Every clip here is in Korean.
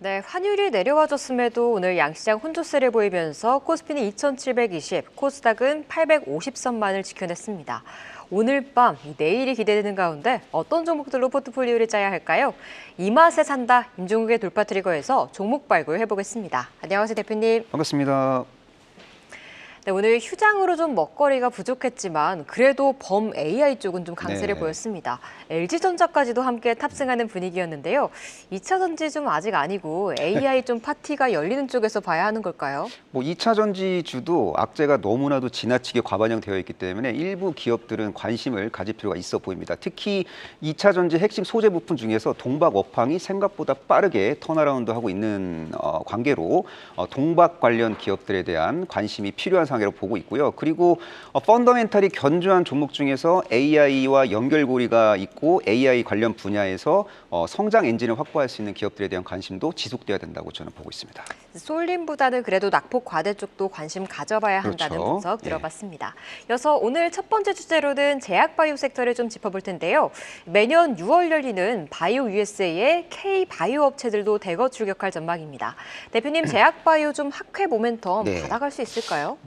네, 환율이 내려와줬음에도 오늘 양시장 혼조세를 보이면서 코스피는 2,720, 코스닥은 850선만을 지켜냈습니다. 오늘 밤, 내일이 기대되는 가운데 어떤 종목들로 포트폴리오를 짜야 할까요? 이 맛에 산다, 임종국의 돌파 트리거에서 종목 발굴해보겠습니다. 안녕하세요, 대표님. 반갑습니다. 네, 오늘 휴장으로 좀 먹거리가 부족했지만 그래도 범 AI 쪽은 좀 강세를 네. 보였습니다. LG전자까지도 함께 탑승하는 분위기였는데요. 2차 전지 좀 아직 아니고 AI 좀 파티가 열리는 쪽에서 봐야 하는 걸까요? 2차 전지주도 악재가 너무나도 지나치게 과반영되어 있기 때문에 일부 기업들은 관심을 가질 필요가 있어 보입니다. 특히 2차 전지 핵심 소재 부품 중에서 동박 업황이 생각보다 빠르게 턴어라운드하고 있는 관계로 동박 관련 기업들에 대한 관심이 필요한 상황이라고 보고 있고요. 그리고 펀더멘탈이 견조한 종목 중에서 AI와 연결고리가 있고 AI 관련 분야에서 성장 엔진을 확보할 수 있는 기업들에 대한 관심도 지속돼야 된다고 저는 보고 있습니다. 쏠림보다는 그래도 낙폭 과대 쪽도 관심 가져봐야 한다는 그렇죠. 분석 들어봤습니다. 이어서 오늘 첫 번째 주제로는 제약바이오 섹터를 좀 짚어볼 텐데요. 매년 6월 열리는 바이오 USA의 K-바이오 업체들도 대거 출격할 전망입니다. 대표님, 제약바이오 좀 학회 모멘텀 네. 받아갈 수 있을까요?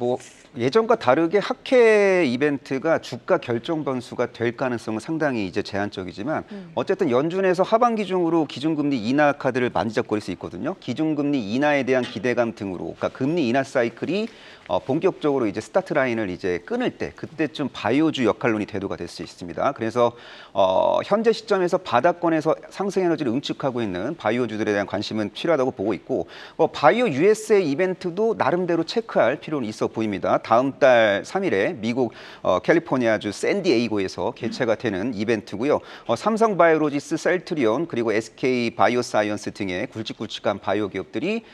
예전과 다르게 학회 이벤트가 주가 결정 변수가 될 가능성은 상당히 이제 제한적이지만 어쨌든 연준에서 하반기 중으로 기준금리 인하 카드를 만지작거릴 수 있거든요. 기준금리 인하에 대한 기대감 등으로, 그러니까 금리 인하 사이클이 본격적으로 이제 스타트 라인을 이제 끊을 때 그때쯤 바이오주 역할론이 대두가 될 수 있습니다. 그래서 현재 시점에서 바닥권에서 상승 에너지를 응축하고 있는 바이오주들에 대한 관심은 필요하다고 보고 있고 바이오 USA 이벤트도 나름대로 체크할 필요는 있어 보입니다. 다음 달 3일에 미국 캘리포니아주 샌디에이고에서 개최가 되는 이벤트고요. 삼성바이오로지스, 셀트리온 그리고 SK 바이오사이언스 등의 굵직굵직한 바이오 기업들이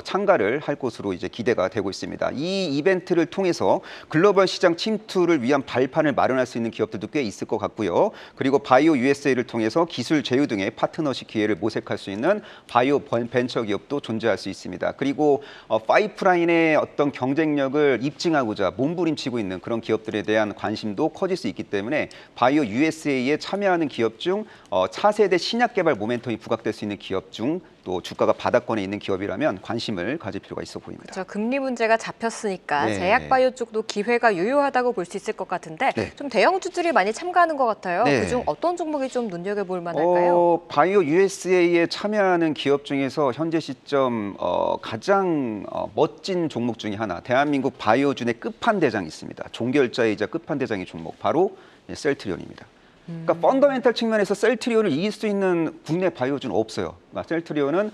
참가를 할 것으로 이제 기대가 되고 있습니다. 이 이벤트를 통해서 글로벌 시장 침투를 위한 발판을 마련할 수 있는 기업들도 꽤 있을 것 같고요. 그리고 바이오 USA를 통해서 기술 제휴 등의 파트너십 기회를 모색할 수 있는 바이오 벤처 기업도 존재할 수 있습니다. 그리고 파이프라인의 어떤 경쟁력을 입증하고자 몸부림치고 있는 그런 기업들에 대한 관심도 커질 수 있기 때문에 바이오 USA에 참여하는 기업 중 차세대 신약 개발 모멘텀이 부각될 수 있는 기업 중 또 주가가 바닥권에 있는 기업이라면 관심을 가질 필요가 있어 보입니다. 그렇죠. 금리 문제가 잡혔으니까 네. 제약바이오 쪽도 기회가 유효하다고 볼 수 있을 것 같은데 네. 좀 대형주들이 많이 참가하는 것 같아요. 네. 그중 어떤 종목이 좀 눈여겨볼 만할까요? 바이오 USA에 참여하는 기업 중에서 현재 시점 가장 멋진 종목 중에 하나, 대한민국 바이오준의 끝판대장이 있습니다. 종결자이자 끝판대장의 종목, 바로 셀트리온입니다. 그러니까 펀더멘탈 측면에서 셀트리온을 이길 수 있는 국내 바이오주는 없어요. 그러니까 셀트리온은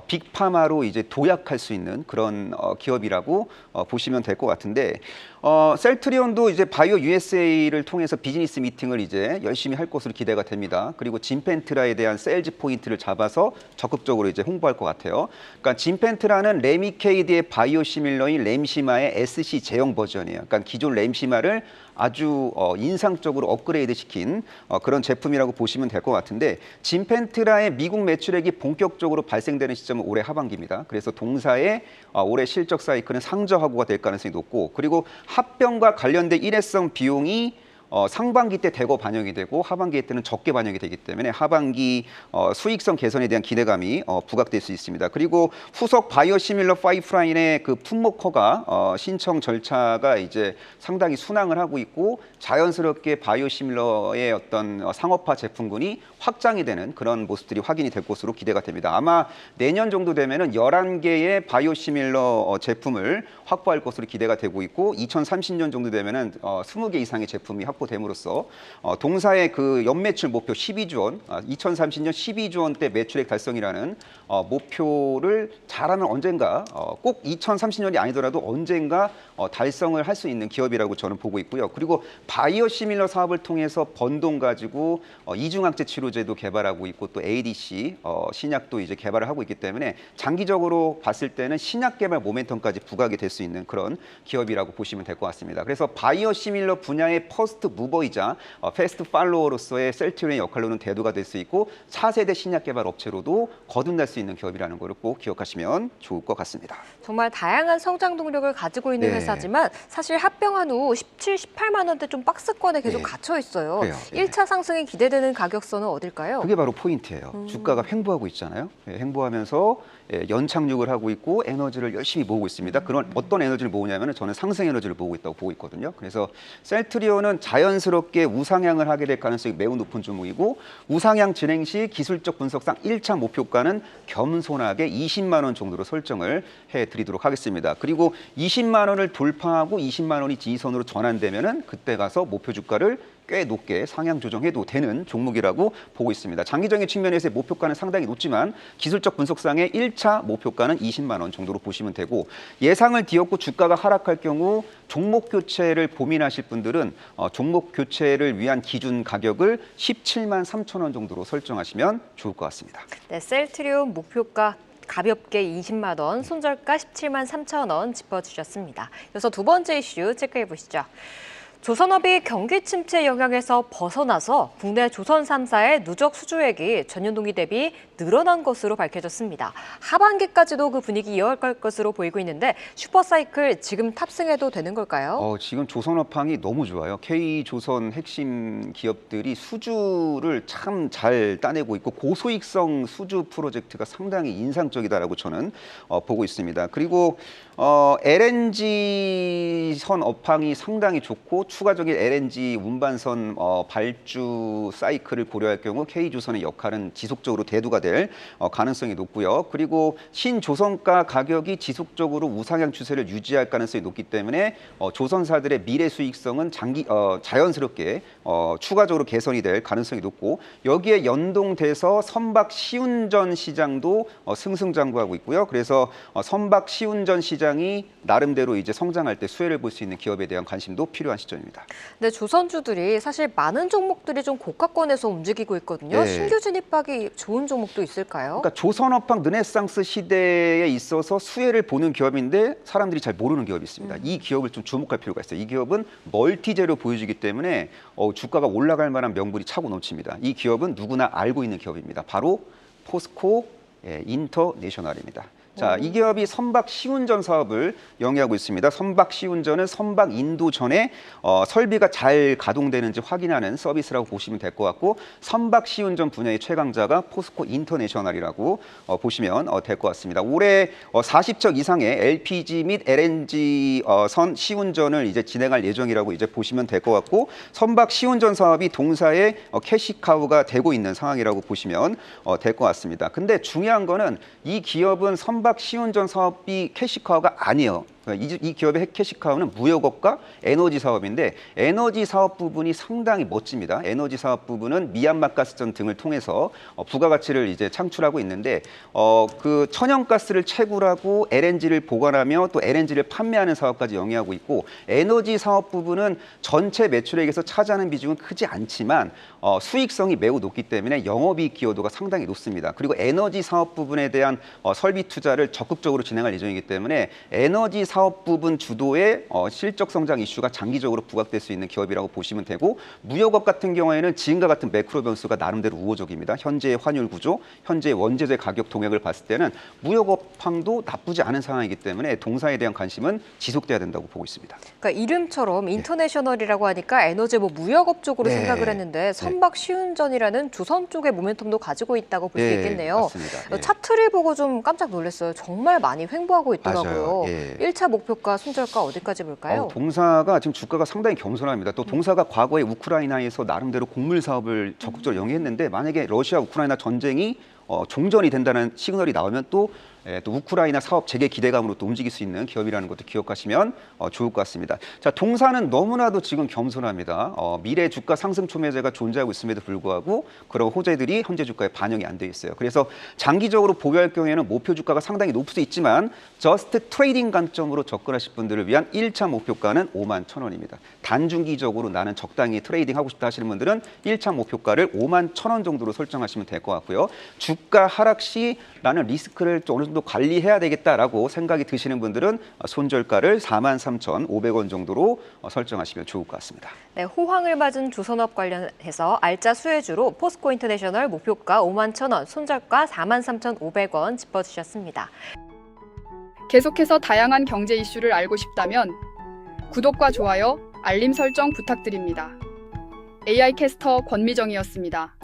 빅파마로 이제 도약할 수 있는 그런 기업이라고 보시면 될 것 같은데 셀트리온도 이제 바이오 USA를 통해서 비즈니스 미팅을 이제 열심히 할 것으로 기대가 됩니다. 그리고 진펜트라에 대한 세일즈 포인트를 잡아서 적극적으로 이제 홍보할 것 같아요. 그러니까 진펜트라는 레미케이드의 바이오 시밀러인 램시마의 SC 제형 버전이에요. 그러니까 기존 램시마를 아주 인상적으로 업그레이드 시킨 그런 제품이라고 보시면 될 것 같은데 진펜트라의 미국 매출액이 본격적으로 발생되는 시점은 올해 하반기입니다. 그래서 동사의 올해 실적 사이클은 상저하고가 될 가능성이 높고 그리고 합병과 관련된 일회성 비용이 상반기 때 대거 반영이 되고 하반기 때는 적게 반영이 되기 때문에 하반기 수익성 개선에 대한 기대감이 부각될 수 있습니다. 그리고 후속 바이오시밀러 파이프라인의 그 품목허가 신청 절차가 이제 상당히 순항을 하고 있고 자연스럽게 바이오시밀러의 어떤 상업화 제품군이 확장이 되는 그런 모습들이 확인이 될 것으로 기대가 됩니다. 아마 내년 정도 되면은 11개의 바이오시밀러 제품을 확보할 것으로 기대가 되고 있고 2030년 정도 되면은 20개 이상의 제품이 확보됨으로써 동사의 그 연매출 목표 12조 원, 2030년 12조 원대 매출액 달성이라는 목표를 잘하면 언젠가 꼭 2030년이 아니더라도 언젠가 달성을 할 수 있는 기업이라고 저는 보고 있고요. 그리고 바이오시밀러 사업을 통해서 번 돈 가지고 이중항체 치료제도 개발하고 있고 또 ADC 신약도 이제 개발을 하고 있기 때문에 장기적으로 봤을 때는 신약 개발 모멘텀까지 부각이 될 수 있는 그런 기업이라고 보시면 될 것 같습니다. 그래서 바이오시밀러 분야의 퍼스트 퍼스트 무버이자 패스트 팔로워로서의 셀트리온의 역할로는 대두가 될 수 있고 4세대 신약 개발 업체로도 거듭날 수 있는 기업이라는 것을 꼭 기억하시면 좋을 것 같습니다. 정말 다양한 성장 동력을 가지고 있는 네. 회사지만 사실 합병한 후 17, 18만 원대 좀 박스권에 계속 네. 갇혀 있어요. 그래요. 네. 1차 상승이 기대되는 가격선은 어딜까요? 그게 바로 포인트예요. 주가가 횡보하고 있잖아요. 횡보하면서 연착륙을 하고 있고 에너지를 열심히 모으고 있습니다. 그런 어떤 에너지를 모으냐면 저는 상승 에너지를 모으고 있다고 보고 있거든요. 그래서 셀트리온은 자연스럽게 우상향을 하게 될 가능성이 매우 높은 종목이고 우상향 진행 시 기술적 분석상 1차 목표가는 겸손하게 20만 원 정도로 설정을 해드리도록 하겠습니다. 그리고 20만 원을 돌파하고 20만 원이 지지선으로 전환되면은 그때 가서 목표 주가를 꽤 높게 상향 조정해도 되는 종목이라고 보고 있습니다. 장기적인 측면에서의 목표가는 상당히 높지만 기술적 분석상의 1차 목표가는 20만 원 정도로 보시면 되고 예상을 뒤엎고 주가가 하락할 경우 종목 교체를 고민하실 분들은 종목 교체를 위한 기준 가격을 17만 3천 원 정도로 설정하시면 좋을 것 같습니다. 네, 셀트리온 목표가 가볍게 20만 원, 손절가 17만 3천 원 짚어주셨습니다. 이어서 두 번째 이슈 체크해 보시죠. 조선업이 경기 침체 영향에서 벗어나서 국내 조선 3사의 누적 수주액이 전년 동기 대비 늘어난 것으로 밝혀졌습니다. 하반기까지도 그 분위기 이어갈 것으로 보이고 있는데 슈퍼사이클 지금 탑승해도 되는 걸까요? 지금 조선업황이 너무 좋아요. K조선 핵심 기업들이 수주를 참 잘 따내고 있고 고소익성 수주 프로젝트가 상당히 인상적이다라고 저는 보고 있습니다. 그리고 LNG 선 업황이 상당히 좋고 추가적인 LNG 운반선 발주 사이클을 고려할 경우 K조선의 역할은 지속적으로 대두가 될 가능성이 높고요. 그리고 신조선가 가격이 지속적으로 우상향 추세를 유지할 가능성이 높기 때문에 조선사들의 미래 수익성은 자연스럽게 추가적으로 개선이 될 가능성이 높고 여기에 연동돼서 선박 시운전 시장도 승승장구하고 있고요. 그래서 선박 시운전 시장이 나름대로 이제 성장할 때 수혜를 볼 수 있는 기업에 대한 관심도 필요한 시점입니다. 네, 조선주들이 사실 많은 종목들이 좀 고가권에서 움직이고 있거든요. 네. 신규 진입하기 좋은 종목도 있을까요? 그러니까 조선업황 르네상스 시대에 있어서 수혜를 보는 기업인데 사람들이 잘 모르는 기업이 있습니다. 이 기업을 좀 주목할 필요가 있어요. 이 기업은 멀티제로 보여지기 때문에 주가가 올라갈 만한 명분이 차고 넘칩니다. 이 기업은 누구나 알고 있는 기업입니다. 바로 포스코 인터내셔널입니다. 자, 이 기업이 선박 시운전 사업을 영위하고 있습니다. 선박 시운전은 선박 인도 전에 설비가 잘 가동되는지 확인하는 서비스라고 보시면 될 것 같고 선박 시운전 분야의 최강자가 포스코 인터내셔널이라고 보시면 될 것 같습니다. 올해 40척 이상의 LPG 및 LNG 선 시운전을 이제 진행할 예정이라고 이제 보시면 될 것 같고 선박 시운전 사업이 동사의 캐시카우가 되고 있는 상황이라고 보시면 될 것 같습니다. 근데 중요한 거는 이 기업은 선박 시운전 사업이 캐시카우가 아니에요. 이 기업의 캐시카우는 무역업과 에너지 사업인데 에너지 사업 부분이 상당히 멋집니다. 에너지 사업 부분은 미얀마 가스전 등을 통해서 부가가치를 이제 창출하고 있는데 그 천연가스를 채굴하고 LNG를 보관하며 또 LNG를 판매하는 사업까지 영위하고 있고 에너지 사업 부분은 전체 매출액에서 차지하는 비중은 크지 않지만 수익성이 매우 높기 때문에 영업이익 기여도가 상당히 높습니다. 그리고 에너지 사업 부분에 대한 설비 투자를 적극적으로 진행할 예정이기 때문에 에너지 사업 부분 주도의 실적 성장 이슈가 장기적으로 부각될 수 있는 기업이라고 보시면 되고 무역업 같은 경우에는 지금과 같은 매크로 변수가 나름대로 우호적입니다. 현재의 환율 구조, 현재의 원재재 가격 동향을 봤을 때는 무역업황도 나쁘지 않은 상황이기 때문에 동사에 대한 관심은 지속돼야 된다고 보고 있습니다. 그러니까 이름처럼 인터내셔널이라고 하니까 에너지 무역업 쪽으로 네. 생각을 했는데 선박 시운전이라는 조선 쪽의 모멘텀도 가지고 있다고 볼 수 네, 있겠네요. 맞습니다. 차트를 보고 좀 깜짝 놀랐어요. 정말 많이 횡보하고 있더라고요. 맞아요. 예. 1차 목표가 손절가 어디까지 볼까요? 동사가 지금 주가가 상당히 겸손합니다. 또 동사가 과거에 우크라이나에서 나름대로 곡물 사업을 적극적으로 영위했는데 만약에 러시아 우크라이나 전쟁이 종전이 된다는 시그널이 나오면 또 우크라이나 사업 재개 기대감으로 또 움직일 수 있는 기업이라는 것도 기억하시면 좋을 것 같습니다. 자, 동사는 너무나도 지금 겸손합니다. 미래 주가 상승 촉매제가 존재하고 있음에도 불구하고 그런 호재들이 현재 주가에 반영이 안 돼 있어요. 그래서 장기적으로 보유할 경우에는 목표 주가가 상당히 높을 수 있지만 저스트 트레이딩 관점으로 접근하실 분들을 위한 1차 목표가는 5만 1,000원입니다. 단중기적으로 나는 적당히 트레이딩 하고 싶다 하시는 분들은 1차 목표가를 5만 1,000원 정도로 설정하시면 될 것 같고요. 주가 하락 시 나는 리스크를 어느 정도 좀 더 관리해야 되겠다라고 생각이 드시는 분들은 손절가를 43,500원 정도로 설정하시면 좋을 것 같습니다. 네, 호황을 맞은 조선업 관련해서 알짜 수혜주로 포스코 인터내셔널 목표가 51,000원, 손절가 43,500원 짚어주셨습니다. 계속해서 다양한 경제 이슈를 알고 싶다면 구독과 좋아요, 알림 설정 부탁드립니다. AI 캐스터 권미정이었습니다.